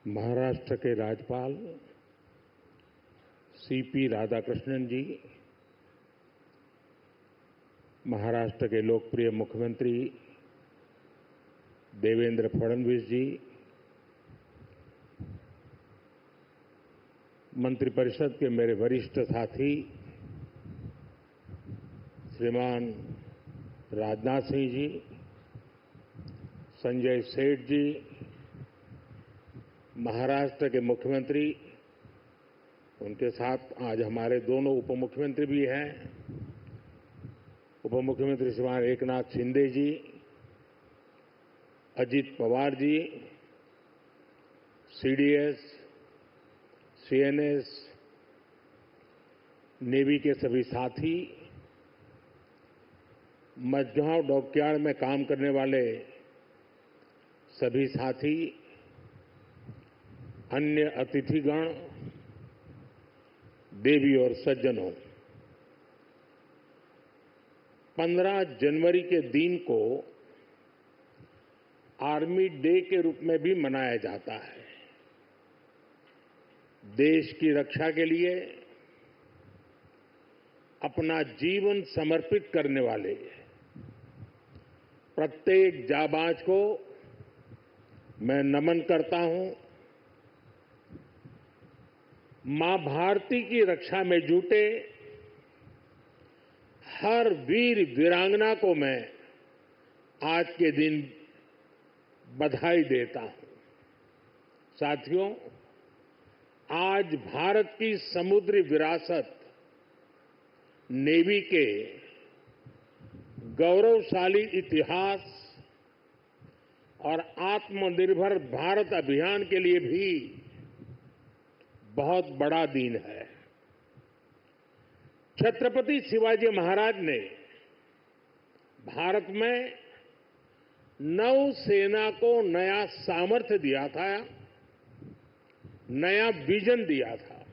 महाराष्ट्र के राज्यपाल सीपी राधाकृष्णन जी, महाराष्ट्र के लोकप्रिय मुख्यमंत्री देवेंद्र फडणवीस जी, मंत्रिपरिषद के मेरे वरिष्ठ साथी श्रीमान राजनाथ सिंह जी, संजय सेठ जी, महाराष्ट्र के मुख्यमंत्री, उनके साथ आज हमारे दोनों उप मुख्यमंत्री भी हैं, उप मुख्यमंत्री श्रीमान एकनाथ शिंदे जी, Ajit Pawar ji, CDS, CNS, navy के सभी साथी, मझगांव डॉकयार्ड में काम करने वाले सभी साथी, अन्य अतिथिगण, देवी और सज्जनों, 15 जनवरी के दिन को आर्मी डे के रूप में भी मनाया जाता है। देश की रक्षा के लिए अपना जीवन समर्पित करने वाले प्रत्येक जाबाज को मैं नमन करता हूं। मां भारती की रक्षा में जुटे हर वीर वीरांगना को मैं आज के दिन बधाई देता हूं। साथियों, आज भारत की समुद्री विरासत नेवी के गौरवशाली इतिहास और आत्मनिर्भर भारत अभियान के लिए भी बहुत बड़ा दिन है। छत्रपति शिवाजी महाराज ने भारत में नौसेना को नया सामर्थ्य दिया था, नया विजन दिया था।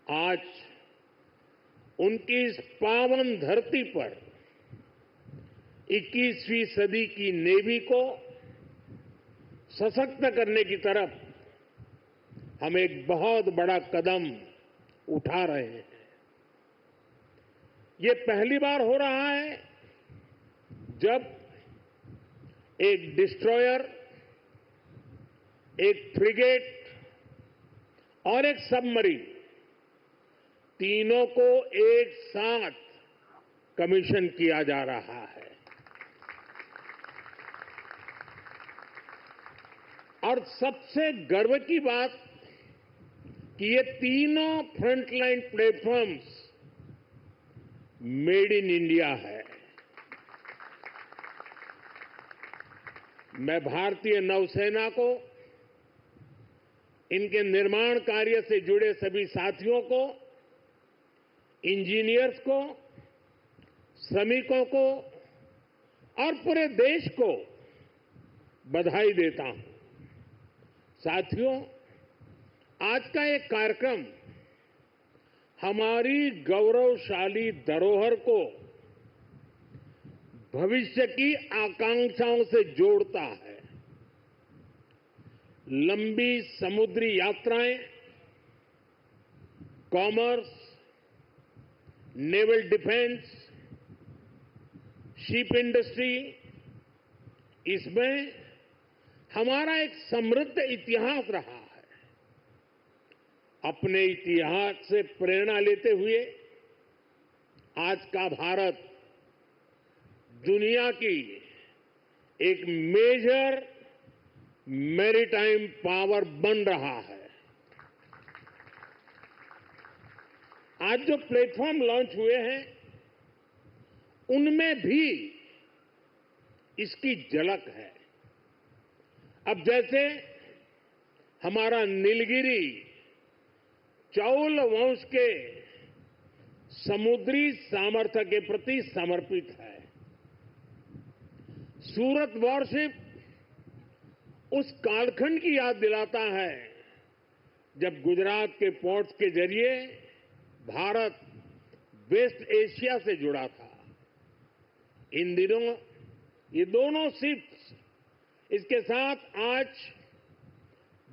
आज उनकी इस पावन धरती पर 21वीं सदी की नेवी को सशक्त करने की तरफ हम एक बहुत बड़ा कदम उठा रहे हैं। ये पहली बार हो रहा है जब एक डिस्ट्रॉयर, एक फ्रिगेट और एक सबमरीन, तीनों को एक साथ कमीशन किया जा रहा है। और सबसे गर्व की बात कि ये तीनों frontline platforms made in India है। मैं भारतीय नौसेना को, इनके निर्माण कार्य से जुड़े सभी साथियों को, इंजीनियर्स को, श्रमिकों को और पूरे देश को बधाई देता हूं। साथियों, आज का एक कार्यक्रम हमारी गौरवशाली धरोहर को भविष्य की आकांक्षाओं से जोड़ता है। लंबी समुद्री यात्राएं, commerce, naval defence, ship industry, इसमें हमारा एक समृद्ध इतिहास रहा है। अपने इतिहास से प्रेरणा लेते हुए आज का भारत दुनिया की एक मेजर मैरीटाइम पावर बन रहा है। आज जो प्लेटफॉर्म लॉन्च हुए हैं, उनमें भी इसकी झलक है। अब जैसे हमारा नीलगिरी चौल वंश के समुद्री सामर्थ्य के प्रति समर्पित है। सूरत वॉरशिप उस कालखंड की याद दिलाता है जब गुजरात के पोर्ट्स के जरिए भारत वेस्ट एशिया से जुड़ा था। इन दिनों ये दोनों शिप्स, इसके साथ आज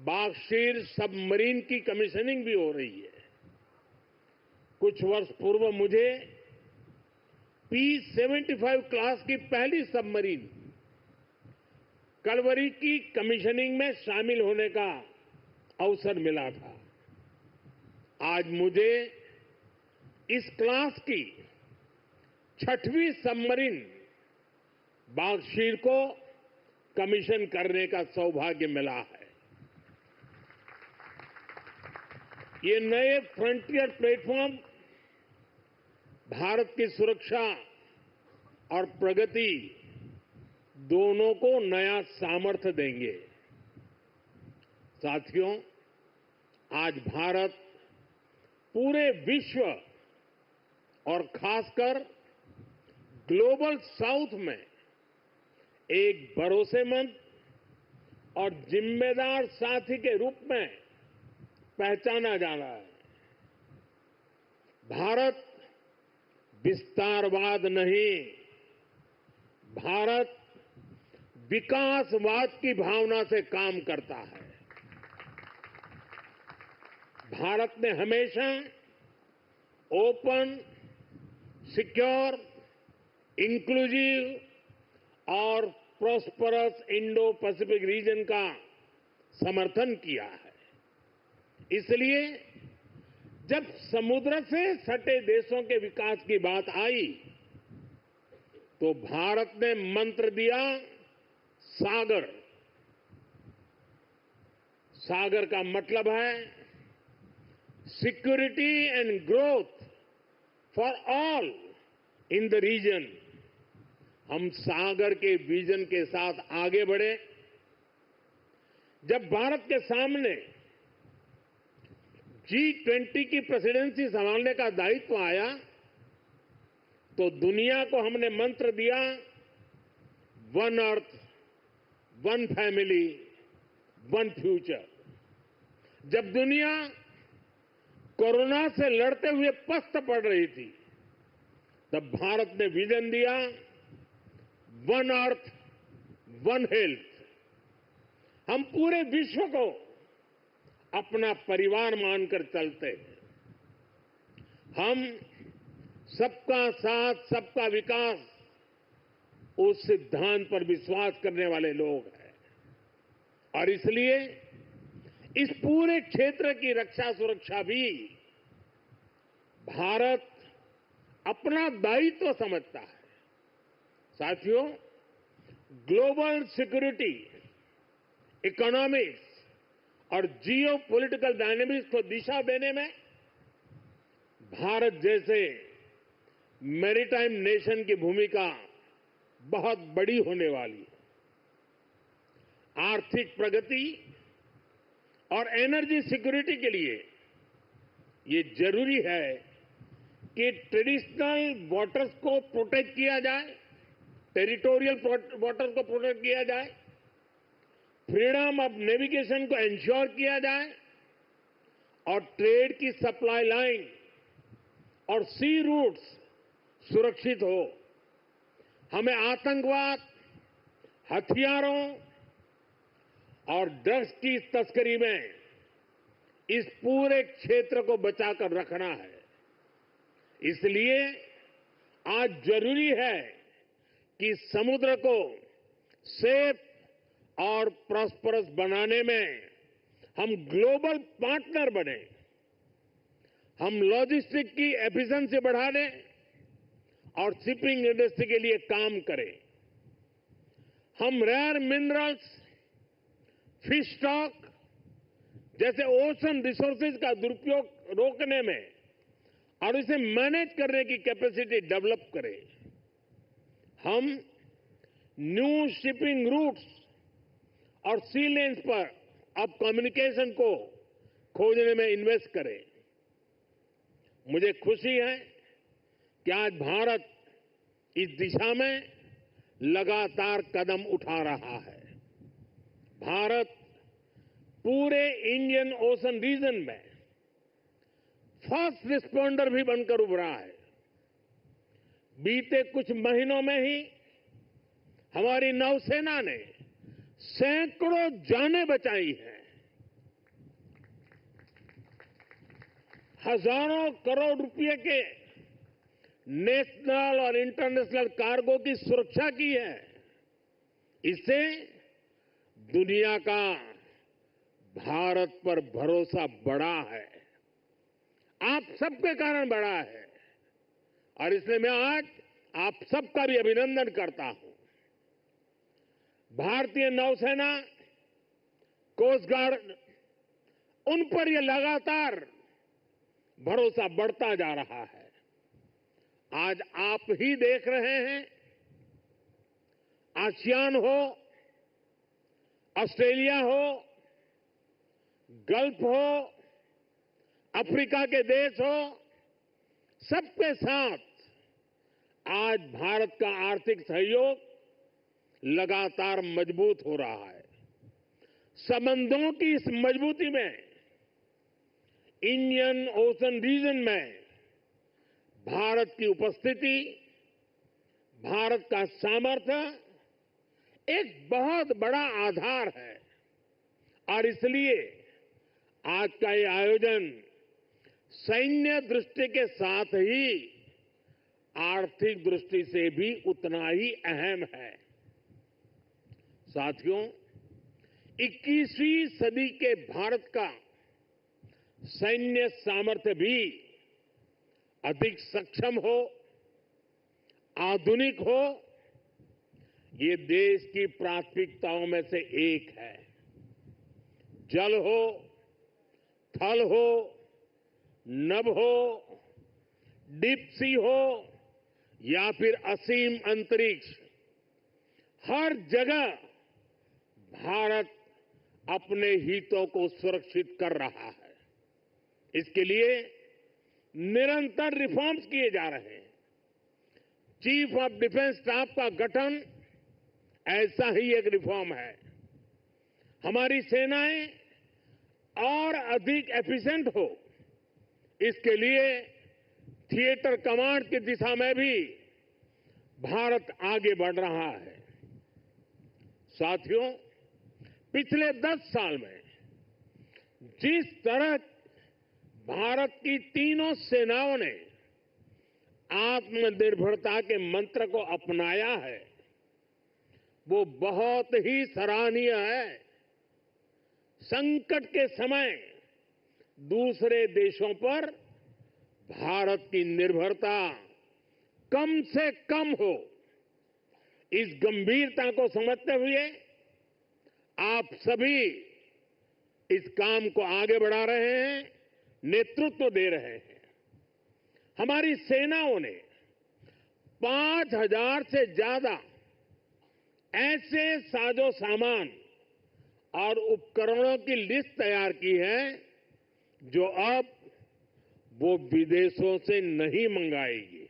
बागशीर सबमरीन की कमीशनिंग भी हो रही है। कुछ वर्ष पूर्व मुझे P-75 क्लास की पहली सबमरीन कलवरी की कमीशनिंग में शामिल होने का अवसर मिला था। आज मुझे इस क्लास की 6वीं सबमरीन बागशीर को कमीशन करने का सौभाग्य मिला है। ये नए फ्रंटियर प्लेटफॉर्म भारत की सुरक्षा और प्रगति दोनों को नया सामर्थ्य देंगे। साथियों, आज भारत पूरे विश्व और खासकर ग्लोबल साउथ में एक भरोसेमंद और जिम्मेदार साथी के रूप में पहचाना जा रहा है। भारत विस्तारवाद नहीं, भारत विकासवाद की भावना से काम करता है। भारत ने हमेशा ओपन, सिक्योर, इंक्लूसिव और प्रॉस्परस इंडो पैसिफिक रीजन का समर्थन किया है। इसलिए जब समुद्र से सटे देशों के विकास की बात आई तो भारत ने मंत्र दिया सागर। सागर का मतलब है security and growth for all in the region. हम सागर के विजन के साथ आगे बढ़े। जब भारत के सामने G20 की प्रेसिडेंसी संभालने का दायित्व आया तो दुनिया को हमने मंत्र दिया one earth, one family, one future. जब दुनिया कोरोना से लड़ते हुए पस्त पड़ रही थी तब भारत ने विजन दिया वन अर्थ, वन हेल्थ। हम पूरे विश्व को अपना परिवार मानकर चलते हैं। हम सबका साथ, सबका विकास उस सिद्धांत पर विश्वास करने वाले लोग हैं और इसलिए इस पूरे क्षेत्र की रक्षा सुरक्षा भी भारत अपना दायित्व समझता है। साथियों, ग्लोबल सिक्योरिटी, इकोनॉमिक्स और जियो पॉलिटिकल डायनेमिक्स को दिशा देने में भारत जैसे मैरीटाइम नेशन की भूमिका बहुत बड़ी होने वाली है। आर्थिक प्रगति और एनर्जी सिक्योरिटी के लिए ये जरूरी है कि ट्रेडिशनल वाटर्स को प्रोटेक्ट किया जाए, टेरिटोरियल वाटर्स को प्रोटेक्ट किया जाए, फ्रीडम ऑफ नेविगेशन को इंश्योर किया जाए और ट्रेड की सप्लाई लाइन और सी रूट्स सुरक्षित हो। हमें आतंकवाद, हथियारों और ड्रग्स की तस्करी में इस पूरे क्षेत्र को बचाकर रखना है। इसलिए आज जरूरी है कि समुद्र को सेफ और प्रॉस्परस बनाने में हम ग्लोबल पार्टनर बने। हम लॉजिस्टिक की एफिशिएंसी बढ़ाने और शिपिंग इंडस्ट्री के लिए काम करें। हम रेयर मिनरल्स, फिश स्टॉक जैसे ओशन रिसोर्सेज का दुरुपयोग रोकने में और इसे मैनेज करने की कैपेसिटी डेवलप करें। हम न्यू शिपिंग रूट्स और सी लेन्स पर अब कम्युनिकेशन को खोजने में इन्वेस्ट करें। मुझे खुशी है कि आज भारत इस दिशा में लगातार कदम उठा रहा है। भारत पूरे इंडियन ओशन रीजन में फर्स्ट रिस्पॉन्डर भी बनकर उभरा है। बीते कुछ महीनों में ही हमारी नौसेना ने सैकड़ों जानें बचाई हैं। हजारों करोड़ रुपए के नेशनल और इंटरनेशनल कार्गो की सुरक्षा की है। इससे दुनिया का भारत पर भरोसा बढ़ा है, आप सबके कारण बढ़ा है, और इसलिए मैं आज आप सबका भी अभिनंदन करता हूं। भारतीय नौसेना, कोस्ट गार्ड, उन पर यह लगातार भरोसा बढ़ता जा रहा है। आज आप ही देख रहे हैं, आसियान हो, ऑस्ट्रेलिया हो, गल्फ हो, अफ्रीका के देश हो, सबके साथ आज भारत का आर्थिक सहयोग लगातार मजबूत हो रहा है। संबंधों की इस मजबूती में इंडियन ओशन रीजन में भारत की उपस्थिति, भारत का सामर्थ्य एक बहुत बड़ा आधार है, और इसलिए आज का ये आयोजन सैन्य दृष्टि के साथ ही आर्थिक दृष्टि से भी उतना ही अहम है। साथियों, 21वीं सदी के भारत का सैन्य सामर्थ्य भी अधिक सक्षम हो, आधुनिक हो, ये देश की प्राथमिकताओं में से एक है। जल हो, थल हो, नभ हो, डीप सी हो या फिर असीम अंतरिक्ष, हर जगह भारत अपने हितों को सुरक्षित कर रहा है। इसके लिए निरंतर रिफॉर्म्स किए जा रहे हैं। चीफ ऑफ डिफेंस स्टाफ का गठन ऐसा ही एक रिफॉर्म है। हमारी सेनाएं और अधिक एफिशिएंट हो, इसके लिए थिएटर कमांड की दिशा में भी भारत आगे बढ़ रहा है। साथियों, पिछले 10 साल में जिस तरह भारत की तीनों सेनाओं ने आत्मनिर्भरता के मंत्र को अपनाया है, वो बहुत ही सराहनीय है। संकट के समय दूसरे देशों पर भारत की निर्भरता कम से कम हो, इस गंभीरता को समझते हुए आप सभी इस काम को आगे बढ़ा रहे हैं, नेतृत्व दे रहे हैं। हमारी सेनाओं ने 5,000 से ज्यादा ऐसे साजो सामान और उपकरणों की लिस्ट तैयार की है जो अब वो विदेशों से नहीं मंगाएगी।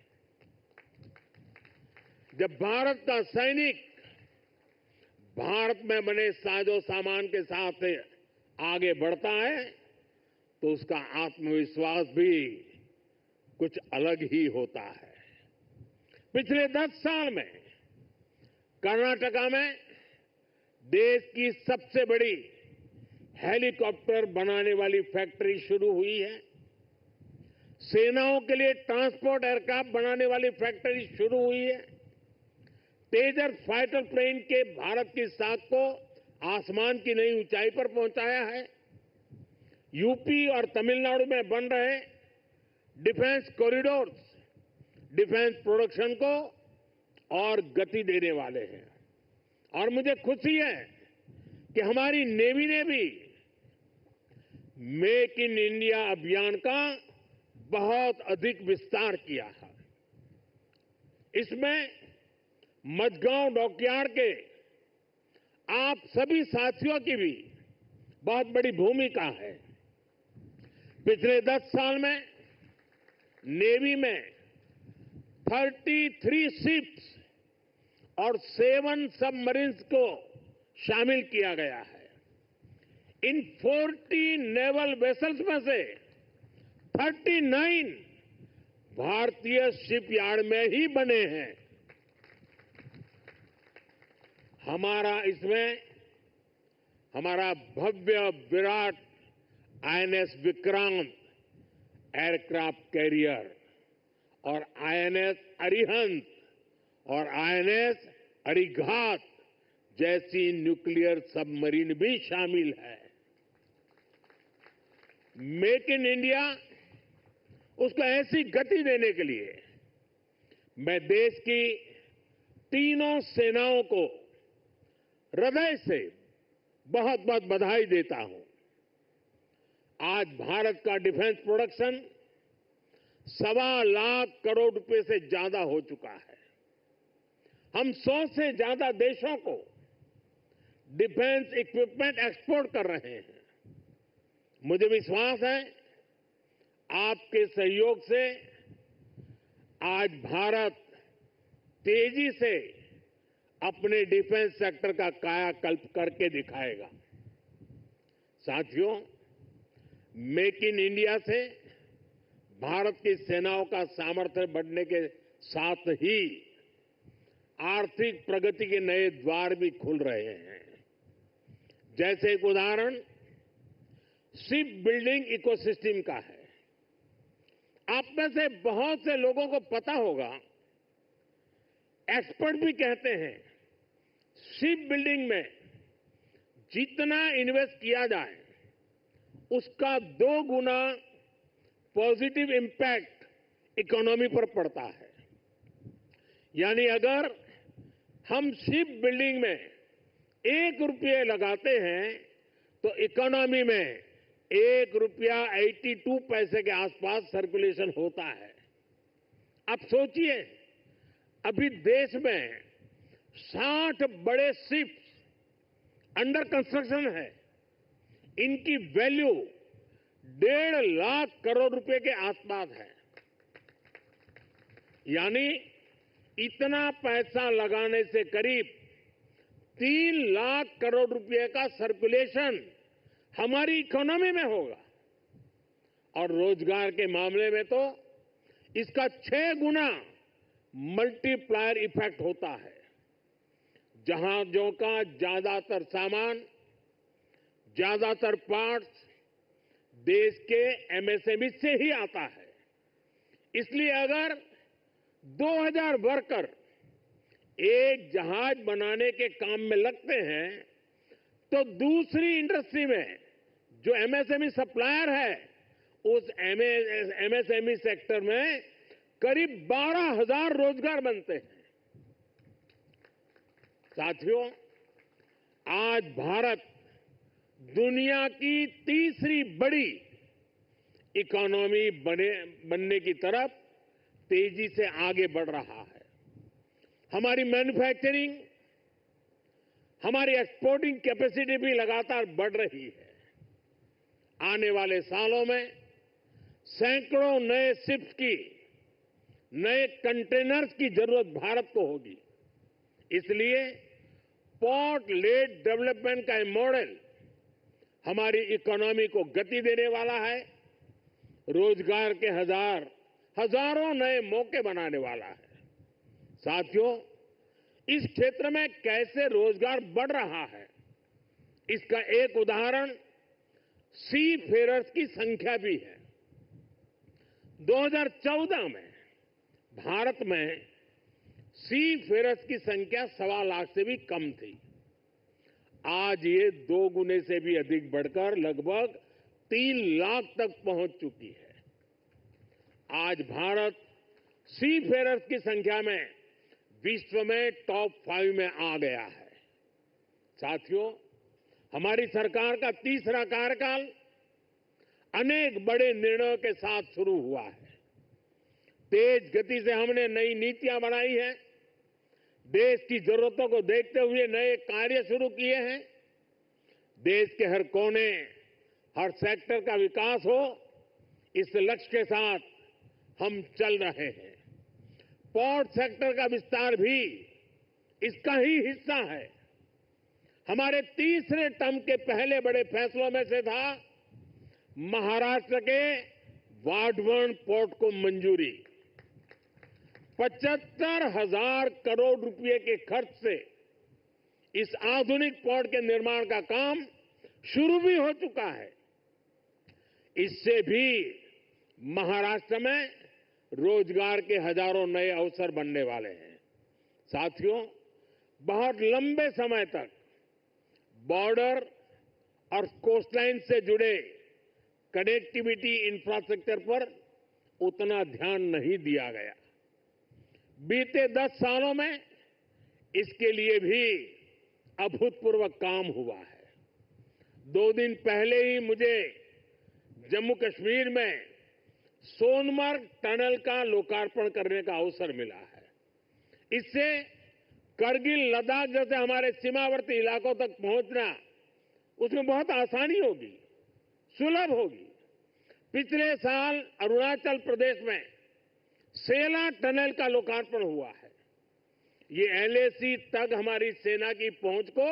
जब भारत का सैनिक भारत में बने साजो सामान के साथ आगे बढ़ता है तो उसका आत्मविश्वास भी कुछ अलग ही होता है। पिछले 10 साल में कर्नाटका में देश की सबसे बड़ी हेलीकॉप्टर बनाने वाली फैक्ट्री शुरू हुई है। सेनाओं के लिए ट्रांसपोर्ट एयरक्राफ्ट बनाने वाली फैक्ट्री शुरू हुई है। तेजस फाइटर प्लेन के भारत की साख को आसमान की नई ऊंचाई पर पहुंचाया है। यूपी और तमिलनाडु में बन रहे डिफेंस कॉरिडोर्स डिफेंस प्रोडक्शन को और गति देने वाले हैं। और मुझे खुशी है कि हमारी नेवी ने भी मेक इन इंडिया अभियान का बहुत अधिक विस्तार किया है। इसमें मझगांव डॉकयार्ड के आप सभी साथियों की भी बहुत बड़ी भूमिका है। पिछले 10 साल में नेवी में 33 शिप्स और 7 सबमरीन्स को शामिल किया गया है। इन 40 नेवल वेसल्स में से 39 भारतीय शिपयार्ड में ही बने हैं। हमारा भव्य विराट आईएनएस विक्रांत एयरक्राफ्ट कैरियर और आईएनएस अरिहंत और आईएनएस अरिघात जैसी न्यूक्लियर सबमरीन भी शामिल है। मेक इन इंडिया उसको ऐसी गति देने के लिए मैं देश की तीनों सेनाओं को हृदय से बहुत बहुत बधाई देता हूं। आज भारत का डिफेंस प्रोडक्शन 1.25 लाख करोड़ रुपए से ज्यादा हो चुका है। हम 100 से ज्यादा देशों को डिफेंस इक्विपमेंट एक्सपोर्ट कर रहे हैं। मुझे विश्वास है आपके सहयोग से आज भारत तेजी से अपने डिफेंस सेक्टर का कायाकल्प करके दिखाएगा। साथियों, मेक इन इंडिया से भारत की सेनाओं का सामर्थ्य बढ़ने के साथ ही आर्थिक प्रगति के नए द्वार भी खुल रहे हैं। जैसे एक उदाहरण शिप बिल्डिंग इकोसिस्टम का है। आप में से बहुत से लोगों को पता होगा, एक्सपर्ट भी कहते हैं शिप बिल्डिंग में जितना इन्वेस्ट किया जाए उसका 2 गुना पॉजिटिव इंपैक्ट इकोनॉमी पर पड़ता है। यानी अगर हम शिप बिल्डिंग में 1 रुपये लगाते हैं तो इकोनॉमी में 1 रुपया 82 पैसे के आसपास सर्कुलेशन होता है। अब सोचिए, अभी देश में 60 बड़े शिप्स अंडर कंस्ट्रक्शन है। इनकी वैल्यू 1.5 लाख करोड़ रुपए के आसपास है। यानी इतना पैसा लगाने से करीब 3 लाख करोड़ रुपए का सर्कुलेशन हमारी इकोनॉमी में होगा और रोजगार के मामले में तो इसका 6 गुना मल्टीप्लायर इफेक्ट होता है। जहाजों का ज्यादातर सामान, ज्यादातर पार्ट्स देश के एमएसएमई से ही आता है। इसलिए अगर 2000 वर्कर एक जहाज बनाने के काम में लगते हैं तो दूसरी इंडस्ट्री में जो एमएसएमई सप्लायर है उस एमएसएमई सेक्टर में करीब 12,000 रोजगार बनते हैं। साथियों, आज भारत दुनिया की तीसरी बड़ी इकोनॉमी बनने की तरफ तेजी से आगे बढ़ रहा है। हमारी मैन्युफैक्चरिंग, हमारी एक्सपोर्टिंग कैपेसिटी भी लगातार बढ़ रही है। आने वाले सालों में सैकड़ों नए शिप्स की, नए कंटेनर्स की जरूरत भारत को होगी। इसलिए पोर्ट लेड डेवलपमेंट का मॉडल हमारी इकोनॉमी को गति देने वाला है, रोजगार के हजारों नए मौके बनाने वाला है। साथियों, इस क्षेत्र में कैसे रोजगार बढ़ रहा है, इसका एक उदाहरण सी फेरर्स की संख्या भी है। 2014 में भारत में सी फेरर्स की संख्या 1.25 लाख से भी कम थी। आज ये 2 गुने से भी अधिक बढ़कर लगभग 3 लाख तक पहुंच चुकी है। आज भारत सी फेरर्स की संख्या में विश्व में टॉप 5 में आ गया है। साथियों, हमारी सरकार का तीसरा कार्यकाल अनेक बड़े निर्णयों के साथ शुरू हुआ है। तेज गति से हमने नई नीतियां बनाई हैं, देश की जरूरतों को देखते हुए नए कार्य शुरू किए हैं। देश के हर कोने, हर सेक्टर का विकास हो, इस लक्ष्य के साथ हम चल रहे हैं। पोर्ट सेक्टर का विस्तार भी इसका ही हिस्सा है। हमारे तीसरे टर्म के पहले बड़े फैसलों में से था महाराष्ट्र के वाढवण पोर्ट को मंजूरी। 75,000 करोड़ रुपए के खर्च से इस आधुनिक पोर्ट के निर्माण का काम शुरू भी हो चुका है। इससे भी महाराष्ट्र में रोजगार के हजारों नए अवसर बनने वाले हैं। साथियों, बहुत लंबे समय तक बॉर्डर और कोस्टलाइन से जुड़े कनेक्टिविटी इंफ्रास्ट्रक्चर पर उतना ध्यान नहीं दिया गया। बीते 10 सालों में इसके लिए भी अभूतपूर्व काम हुआ है। 2 दिन पहले ही मुझे जम्मू कश्मीर में सोनमर्ग टनल का लोकार्पण करने का अवसर मिला है। इससे करगिल, लद्दाख जैसे हमारे सीमावर्ती इलाकों तक पहुंचना, उसमें बहुत आसानी होगी, सुलभ होगी। पिछले साल अरुणाचल प्रदेश में सेला टनल का लोकार्पण हुआ है। ये एलएसी तक हमारी सेना की पहुंच को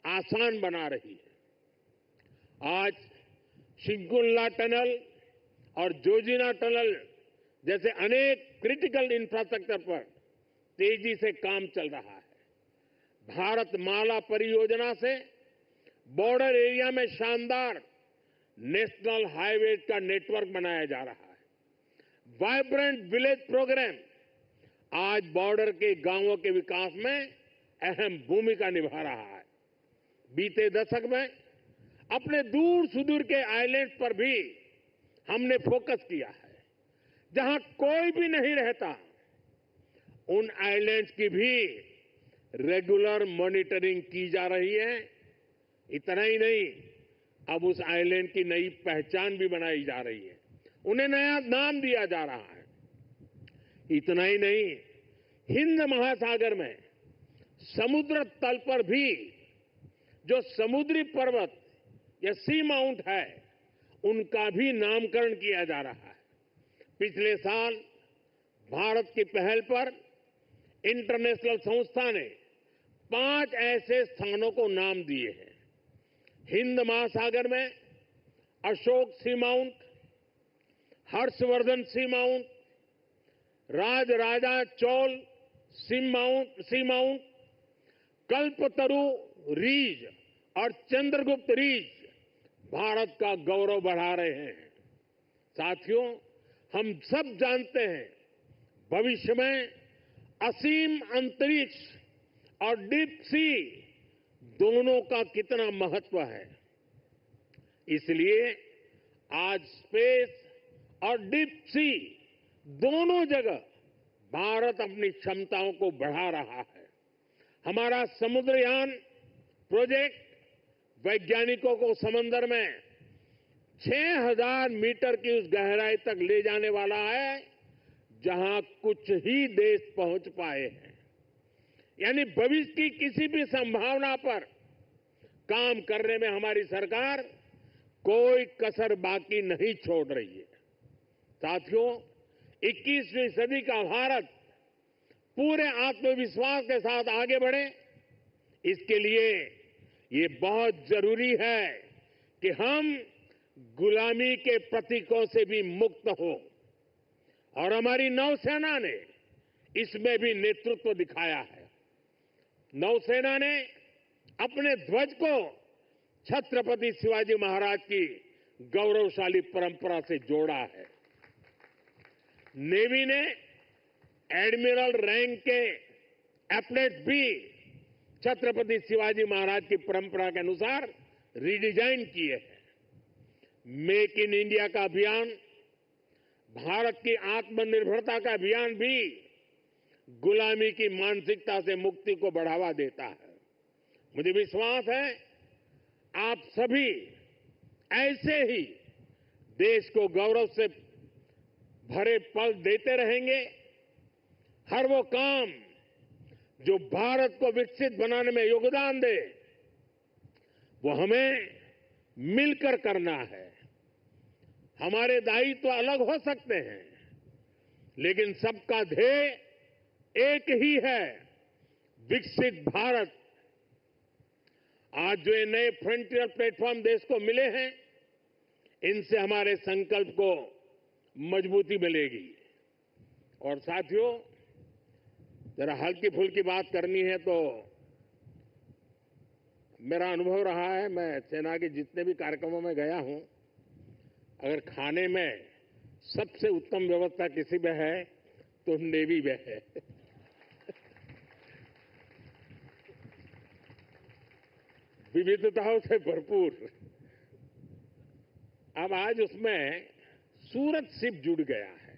आसान बना रही है। आज शिंकुल्ला टनल और जोजिना टनल जैसे अनेक क्रिटिकल इंफ्रास्ट्रक्चर पर तेजी से काम चल रहा है। भारत माला परियोजना से बॉर्डर एरिया में शानदार नेशनल हाईवे का नेटवर्क बनाया जा रहा है। वाइब्रेंट विलेज प्रोग्राम आज बॉर्डर के गांवों के विकास में अहम भूमिका निभा रहा है। बीते दशक में अपने दूर सुदूर के आइलैंड्स पर भी हमने फोकस किया है। जहां कोई भी नहीं रहता, उन आइलैंड्स की भी रेगुलर मॉनिटरिंग की जा रही है। इतना ही नहीं, अब उस आइलैंड की नई पहचान भी बनाई जा रही है, उन्हें नया नाम दिया जा रहा है। इतना ही नहीं, हिंद महासागर में समुद्र तल पर भी जो समुद्री पर्वत या सी माउंट है, उनका भी नामकरण किया जा रहा है। पिछले साल भारत की पहल पर इंटरनेशनल संस्था ने 5 ऐसे स्थानों को नाम दिए हैं। हिंद महासागर में अशोक सी माउंट, हर्षवर्धन सी माउंट, राजराजा चोल सी माउंट, कल्पतरु रीज और चंद्रगुप्त रीज भारत का गौरव बढ़ा रहे हैं। साथियों, हम सब जानते हैं, भविष्य में असीम अंतरिक्ष और डीप सी दोनों का कितना महत्व है। इसलिए आज स्पेस और डीप सी दोनों जगह भारत अपनी क्षमताओं को बढ़ा रहा है। हमारा समुद्रयान प्रोजेक्ट वैज्ञानिकों को समंदर में 6000 मीटर की उस गहराई तक ले जाने वाला है, जहां कुछ ही देश पहुंच पाए हैं। यानी भविष्य की किसी भी संभावना पर काम करने में हमारी सरकार कोई कसर बाकी नहीं छोड़ रही है। साथियों, 21वीं सदी का भारत पूरे आत्मविश्वास के साथ आगे बढ़े, इसके लिए ये बहुत जरूरी है कि हम गुलामी के प्रतीकों से भी मुक्त हो। और हमारी नौसेना ने इसमें भी नेतृत्व दिखाया है। नौसेना ने अपने ध्वज को छत्रपति शिवाजी महाराज की गौरवशाली परंपरा से जोड़ा है। नेवी ने एडमिरल रैंक के एपलेट्स भी छत्रपति शिवाजी महाराज की परंपरा के अनुसार रिडिजाइन किए हैं। मेक इन इंडिया का अभियान, भारत की आत्मनिर्भरता का अभियान भी गुलामी की मानसिकता से मुक्ति को बढ़ावा देता है। मुझे विश्वास है आप सभी ऐसे ही देश को गौरव से भरे पल देते रहेंगे। हर वो काम जो भारत को विकसित बनाने में योगदान दे, वो हमें मिलकर करना है। हमारे दायित्व अलग हो सकते हैं, लेकिन सबका ध्येय एक ही है, विकसित भारत। आज जो ये नए फ्रंटियर प्लेटफॉर्म देश को मिले हैं, इनसे हमारे संकल्प को मजबूती मिलेगी। और साथियों, जरा हल्की फुल्की बात करनी है तो मेरा अनुभव रहा है, मैं सेना के जितने भी कार्यक्रमों में गया हूं, अगर खाने में सबसे उत्तम व्यवस्था किसी में है तो नेवी में है। विविधताओं से भरपूर। अब आज उसमें सूरत शिप जुड़ गया है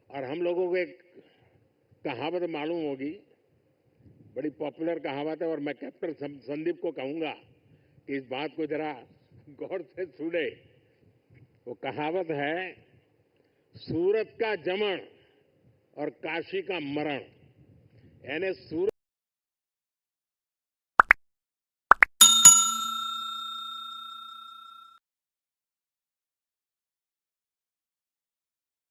और हम लोगों को एक कहावत मालूम होगी, बड़ी पॉपुलर कहावत है, और मैं कैप्टन संदीप को कहूंगा कि इस बात को जरा गौर से सुने। वो कहावत है, सूरत का जमण और काशी का मरण। यानी सूरत